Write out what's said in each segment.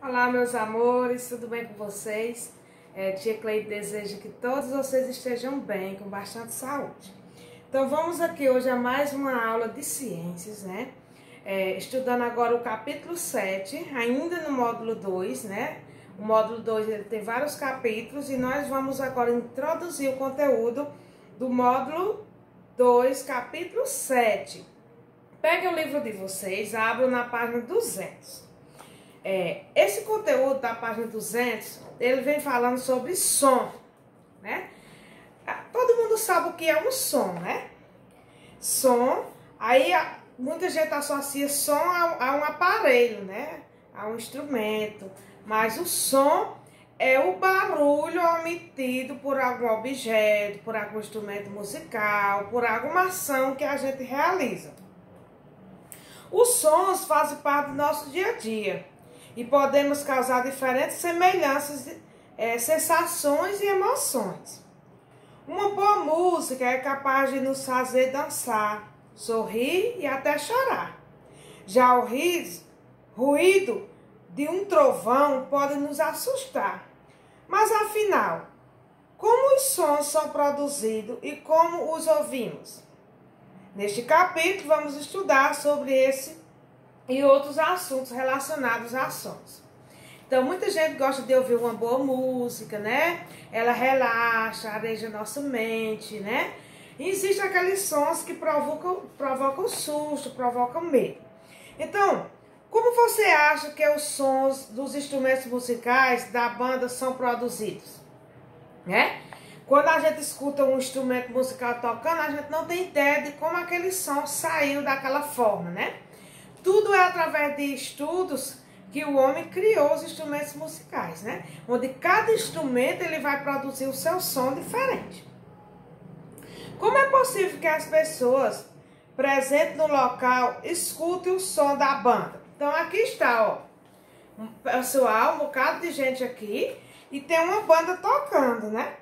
Olá, meus amores, tudo bem com vocês? Tia Cleide deseja que todos vocês estejam bem, com bastante saúde. Então, vamos aqui hoje a mais uma aula de ciências, né? Estudando agora o capítulo 7, ainda no módulo 2, né? O módulo 2 ele tem vários capítulos e nós vamos agora introduzir o conteúdo do módulo 2, capítulo 7. Peguem o livro de vocês, abram na página 200. Esse conteúdo da página 200, ele vem falando sobre som, né? Todo mundo sabe o que é um som, né? Som, aí muita gente associa som a um aparelho, né? A um instrumento, mas o som é o barulho emitido por algum objeto, por algum instrumento musical, por alguma ação que a gente realiza. Os sons fazem parte do nosso dia a dia e podemos causar diferentes semelhanças, sensações e emoções. Uma boa música é capaz de nos fazer dançar, sorrir e até chorar. Já o ruído de um trovão pode nos assustar. Mas afinal, como os sons são produzidos e como os ouvimos? Neste capítulo vamos estudar sobre esse e outros assuntos relacionados a sons. Então, muita gente gosta de ouvir uma boa música, né? Ela relaxa, areja nossa mente, né? E existem aqueles sons que provocam susto, provocam medo. Então, como você acha que os sons dos instrumentos musicais da banda são produzidos? Né? Quando a gente escuta um instrumento musical tocando, a gente não tem ideia de como aquele som saiu daquela forma, né? Tudo é através de estudos que o homem criou os instrumentos musicais, né? Onde cada instrumento ele vai produzir o seu som diferente. Como é possível que as pessoas presentes no local escutem o som da banda? Então aqui está, ó, pessoal, um bocado de gente aqui e tem uma banda tocando, né?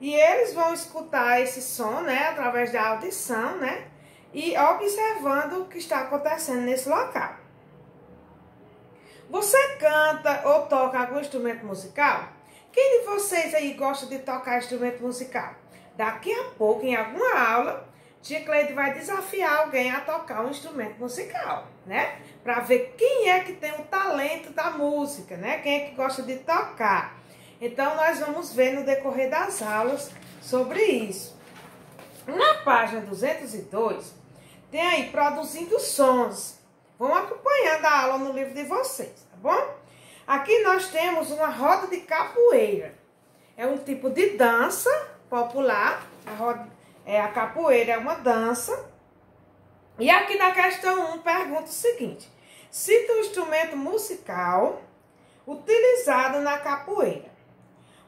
E eles vão escutar esse som, né, através da audição, né? E observando o que está acontecendo nesse local. Você canta ou toca algum instrumento musical? Quem de vocês aí gosta de tocar instrumento musical? Daqui a pouco, em alguma aula, Tia Cleide vai desafiar alguém a tocar um instrumento musical, né? Para ver quem é que tem o talento da música, né? Quem é que gosta de tocar. Então, nós vamos ver no decorrer das aulas sobre isso. Na página 202, tem aí produzindo sons. Vão acompanhando a aula no livro de vocês, tá bom? Aqui nós temos uma roda de capoeira. É um tipo de dança popular. A capoeira é uma dança. E aqui na questão 1 pergunta o seguinte: cita um instrumento musical utilizado na capoeira.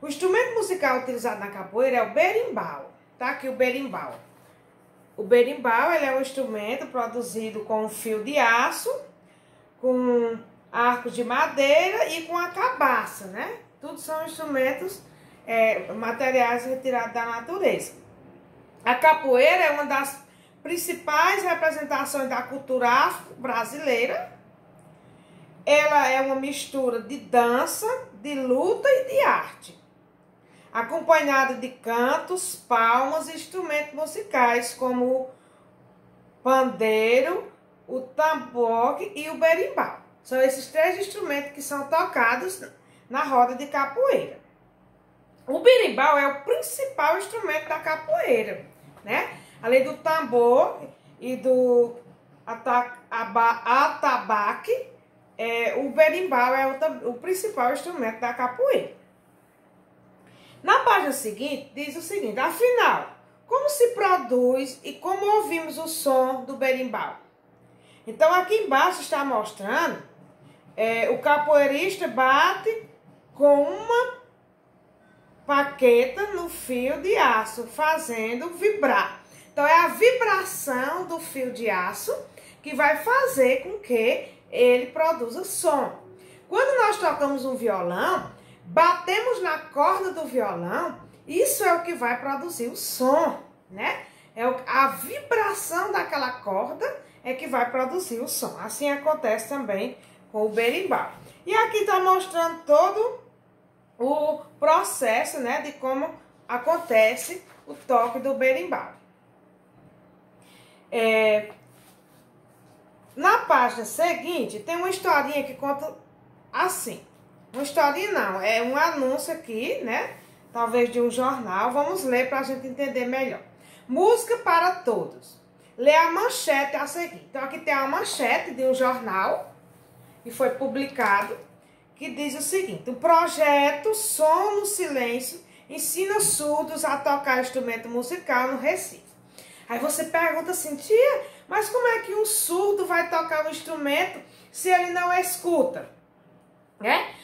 O instrumento musical utilizado na capoeira é o berimbau. Tá aqui o berimbau. O berimbau ele é um instrumento produzido com um fio de aço, com arcos de madeira e com a cabaça, né? Tudo são instrumentos, materiais retirados da natureza. A capoeira é uma das principais representações da cultura afro-brasileira. Ela é uma mistura de dança, de luta e de arte, acompanhada de cantos, palmas e instrumentos musicais como o pandeiro, o tamboque e o berimbau. São esses três instrumentos que são tocados na roda de capoeira. O berimbau é o principal instrumento da capoeira, né? Além do tambor e do atabaque, o berimbau é o principal instrumento da capoeira. Na página seguinte, diz o seguinte: afinal, como se produz e como ouvimos o som do berimbau? Então, aqui embaixo está mostrando, o capoeirista bate com uma baqueta no fio de aço, fazendo vibrar. Então, é a vibração do fio de aço que vai fazer com que ele produza som. Quando nós tocamos um violão, batemos na corda do violão, isso é o que vai produzir o som, né? A vibração daquela corda é que vai produzir o som. Assim acontece também com o berimbau. E aqui está mostrando todo o processo, né, de como acontece o toque do berimbau. Na página seguinte, tem uma historinha que conta assim. Uma historinha não, é um anúncio aqui, né? Talvez de um jornal. Vamos ler para a gente entender melhor. Música para todos. Lê a manchete a seguir. Então, aqui tem a manchete de um jornal que foi publicado, que diz o seguinte: o projeto Som no Silêncio ensina surdos a tocar instrumento musical no Recife. Aí você pergunta assim, tia, mas como é que um surdo vai tocar um instrumento se ele não escuta?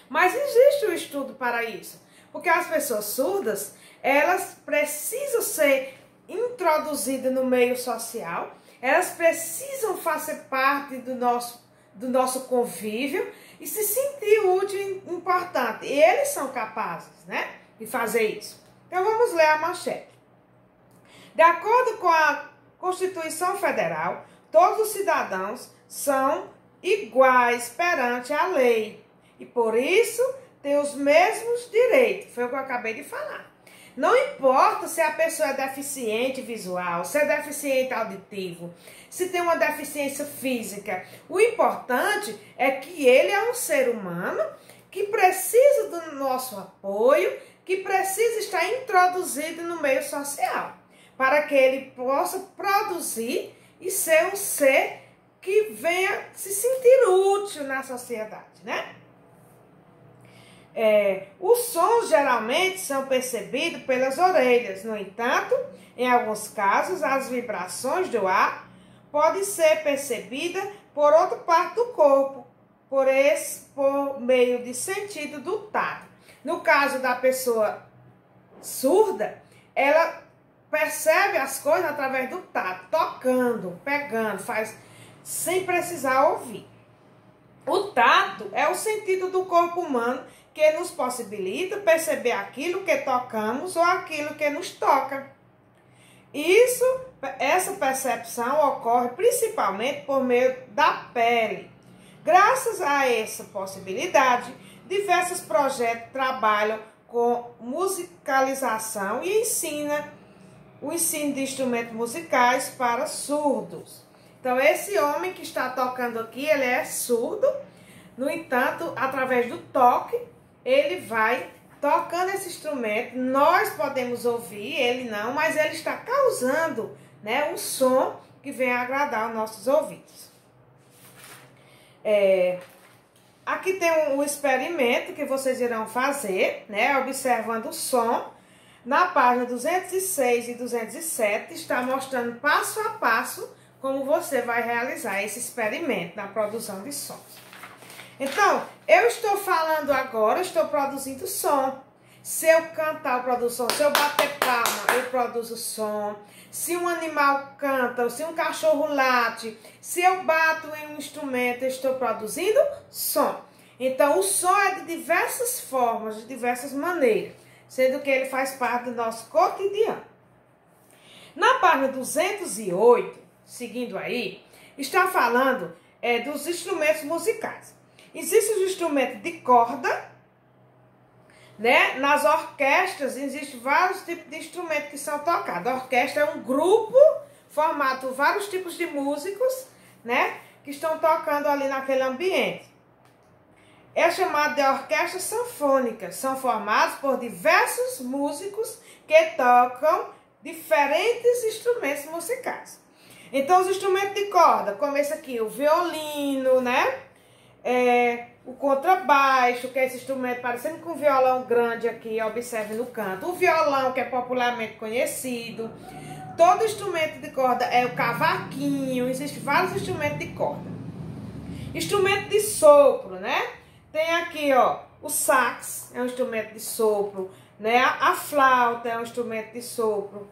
Mas existe um estudo para isso, porque as pessoas surdas, elas precisam ser introduzidas no meio social, elas precisam fazer parte do nosso convívio e se sentir útil e importante. E eles são capazes, né, de fazer isso. Então vamos ler a manchete. De acordo com a Constituição Federal, todos os cidadãos são iguais perante a lei e por isso têm os mesmos direitos. Foi o que eu acabei de falar. Não importa se a pessoa é deficiente visual, se é deficiente auditivo, se tem uma deficiência física. O importante é que ele é um ser humano que precisa do nosso apoio, que precisa estar introduzido no meio social, para que ele possa produzir e ser um ser que venha se sentir útil na sociedade, né? Os sons geralmente são percebidos pelas orelhas. No entanto, em alguns casos, as vibrações do ar podem ser percebidas por outra parte do corpo, por meio de sentido do tato. No caso da pessoa surda, ela percebe as coisas através do tato, tocando, pegando, faz sem precisar ouvir. O tato é o sentido do corpo humano que nos possibilita perceber aquilo que tocamos ou aquilo que nos toca. Essa percepção ocorre principalmente por meio da pele. Graças a essa possibilidade, diversos projetos trabalham com musicalização e o ensino de instrumentos musicais para surdos. Então, esse homem que está tocando aqui, ele é surdo. No entanto, através do toque, ele vai tocando esse instrumento. Nós podemos ouvir, ele não, mas ele está causando, né, um som que venha agradar os nossos ouvidos. Aqui tem um experimento que vocês irão fazer, né, observando o som. Na página 206 e 207 está mostrando passo a passo como você vai realizar esse experimento na produção de sons. Então, eu estou falando agora, estou produzindo som. Se eu cantar, eu produzo som. Se eu bater palma, eu produzo som. Se um animal canta, ou se um cachorro late, se eu bato em um instrumento, eu estou produzindo som. Então, o som é de diversas formas, de diversas maneiras, sendo que ele faz parte do nosso cotidiano. Na página 208, seguindo aí, está falando dos instrumentos musicais. Existem os instrumentos de corda, né? Nas orquestras existem vários tipos de instrumentos que são tocados. A orquestra é um grupo formado por vários tipos de músicos, né, que estão tocando ali naquele ambiente. É chamado de orquestra sanfônica. São formados por diversos músicos que tocam diferentes instrumentos musicais. Então, os instrumentos de corda, como esse aqui, o violino, né? O contrabaixo, que é esse instrumento parecendo com um violão grande aqui, observe no canto. O violão, que é popularmente conhecido. Todo instrumento de corda é o cavaquinho, existem vários instrumentos de corda. Instrumento de sopro, né? Tem aqui, ó, o sax é um instrumento de sopro, né? A flauta é um instrumento de sopro.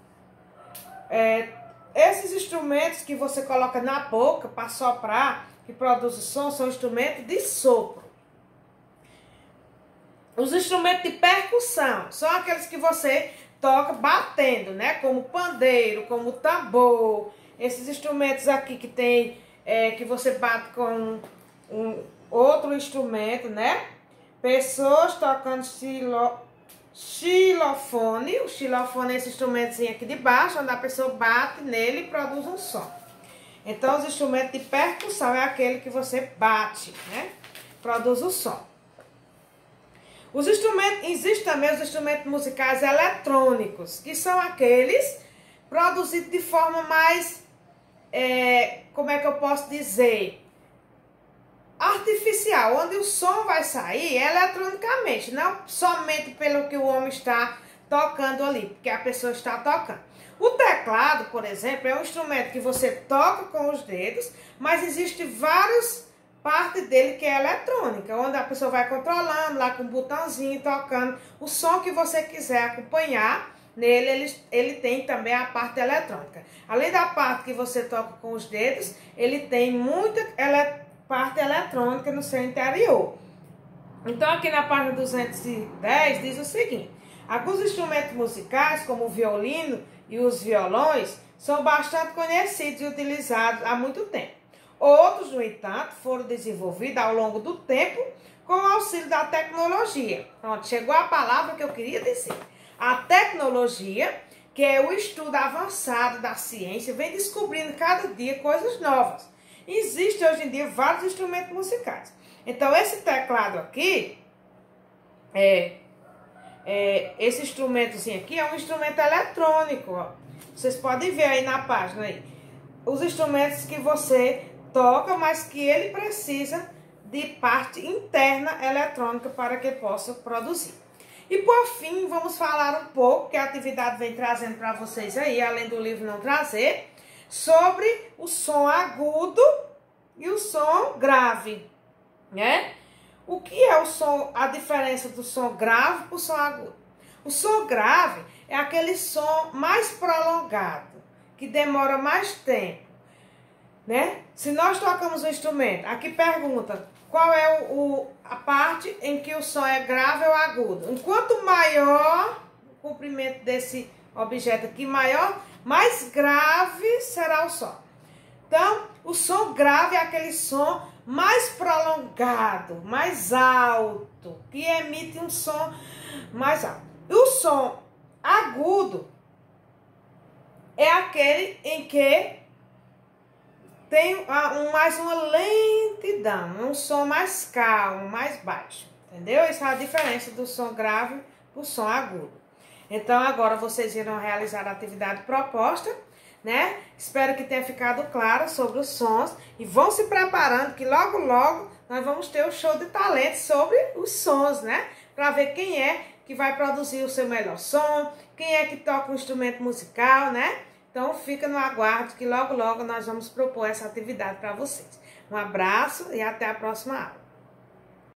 Esses instrumentos que você coloca na boca para soprar, que produz o som, são instrumentos de sopro. Os instrumentos de percussão são aqueles que você toca batendo, né? Como pandeiro, como tambor. Esses instrumentos aqui que tem, que você bate com outro instrumento, né? Pessoas tocando xilofone. O xilofone é esse instrumentozinho aqui de baixo, onde a pessoa bate nele e produz um som. Então, os instrumentos de percussão é aquele que você bate, né? Produz o som. Existem também os instrumentos musicais eletrônicos, que são aqueles produzidos de forma mais, como é que eu posso dizer? Artificial, onde o som vai sair eletronicamente, não somente pelo que o homem está tocando ali, porque a pessoa está tocando. O teclado, por exemplo, é um instrumento que você toca com os dedos, mas existe várias partes dele que é eletrônica, onde a pessoa vai controlando lá com um botãozinho, tocando o som que você quiser acompanhar. Nele ele tem também a parte eletrônica. Além da parte que você toca com os dedos, ele tem muita parte eletrônica no seu interior. Então aqui na página 210 diz o seguinte: alguns instrumentos musicais, como o violino e os violões, são bastante conhecidos e utilizados há muito tempo. Outros, no entanto, foram desenvolvidos ao longo do tempo com o auxílio da tecnologia. Pronto, chegou a palavra que eu queria dizer. A tecnologia, que é o estudo avançado da ciência, vem descobrindo cada dia coisas novas. Existem hoje em dia vários instrumentos musicais. Então, esse teclado aqui, esse instrumentozinho aqui é um instrumento eletrônico. Ó. Vocês podem ver aí na página aí. Os instrumentos que você toca, mas que ele precisa de parte interna eletrônica para que possa produzir. E por fim, vamos falar um pouco, que a atividade vem trazendo para vocês aí, além do livro não trazer, sobre o som agudo e o som grave, né? O que é o som, a diferença do som grave para o som agudo? O som grave é aquele som mais prolongado, que demora mais tempo, né? Se nós tocamos um instrumento, aqui pergunta qual é a parte em que o som é grave ou agudo. Enquanto maior o comprimento desse objeto aqui, mais grave será o som. Então, o som grave é aquele som mais prolongado, mais alto, que emite um som mais alto. E o som agudo é aquele em que tem mais uma lentidão, um som mais calmo, mais baixo, entendeu? Essa é a diferença do som grave para o som agudo. Então, agora vocês irão realizar a atividade proposta, né? Espero que tenha ficado claro sobre os sons e vão se preparando que logo, logo nós vamos ter o show de talento sobre os sons, né? Para ver quem é que vai produzir o seu melhor som, quem é que toca um instrumento musical, né? Então, fica no aguardo que logo, logo nós vamos propor essa atividade para vocês. Um abraço e até a próxima aula.